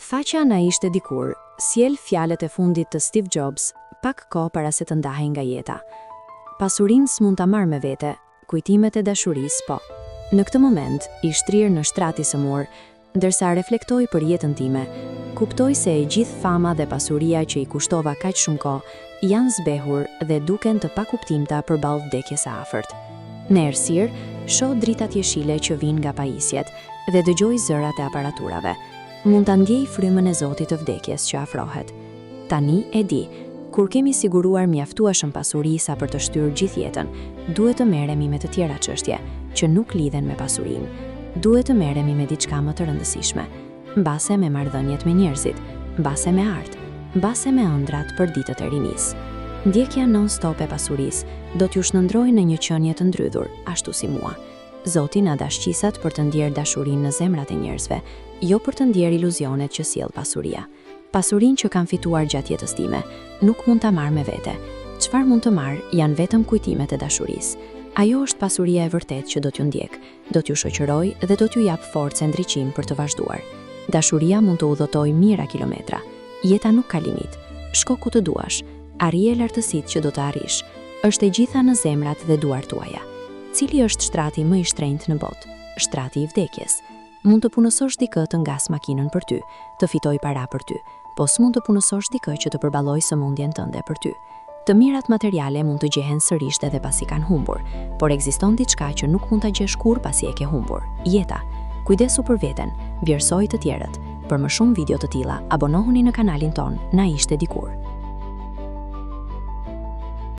Faqja na ishte dikur, sjell fjalët e fundit të Steve Jobs, pak kohë para se të ndahej nga jeta. Pasurinë s'mund ta marr me vete, kujtimet e dashurisë po. Në këtë moment, i shtrirë në shtrati sëmur, ndërsa reflektoj për jetën time, kuptoj se e gjithë fama dhe pasuria që i kushtova kaq shumë kohë, janë zbehur dhe duken të pakuptimta përballë vdekjes së afërt. Në errësirë, shoh dritat jeshile që vijnë nga pajisjet dhe dëgjoj zërat e aparaturave. Mund ta ndjej frymën e Zotit të vdekjes që afrohet. Tani e di, kur kemi siguruar mjaftueshëm pasuri sa për të shtyrë gjithë jetën, duhet të merremi me të tjera çështje që nuk lidhen me pasurinë. Duhet të merremi me diçka më të rëndësishme, mbase me marrëdhëniet me njerëzit, mbase me art, mbase me ëndrat për ditët e rinisë. Ndjekja non-stop e pasurisë do t'ju shndërrojë në një qenie të ndrydhur, ashtu si mua. Zoti na dashqisat për të ndjerë dashurinë në zemrat e njerëzve, jo për të ndjerë iluzionet që sjell pasuria. Pasurinë që kam fituar gjatë jetës time, nuk mund ta marr me vete. Çfarë mund të marr janë vetëm kujtimet e dashurisë. Ajo është pasuria e vërtetë që do t'ju ndjek, do t'ju shoqëroj dhe do t'ju jap forcë e ndriçim për të vazhduar. Dashuria mund të udhëtojë mijëra kilometra. Jeta nuk ka limit. Shko ku të duash, arrije lartësitë që do të arrish. Është e gjitha në zemrat dhe duart tuaja. Cili është shtrati më i shtrenjtë në botë? Shtrati i vdekjes. Mund të punësosh dikë të ngas makinën për ty, të fitoj para për ty, po s'mund të punësosh dikë që të përballojë sëmundjen tënde për ty. Të mirat materiale mund të gjehen sërish edhe pasi kanë humbur, por ekziston diçka që nuk mund ta gjesh kurrë pasi e ke humbur. Jeta. Kujdesu për veten, vlerësoj të tjerët. Për më shumë video të tilla, abonohuni në kanalin ton, Na ishte dikur.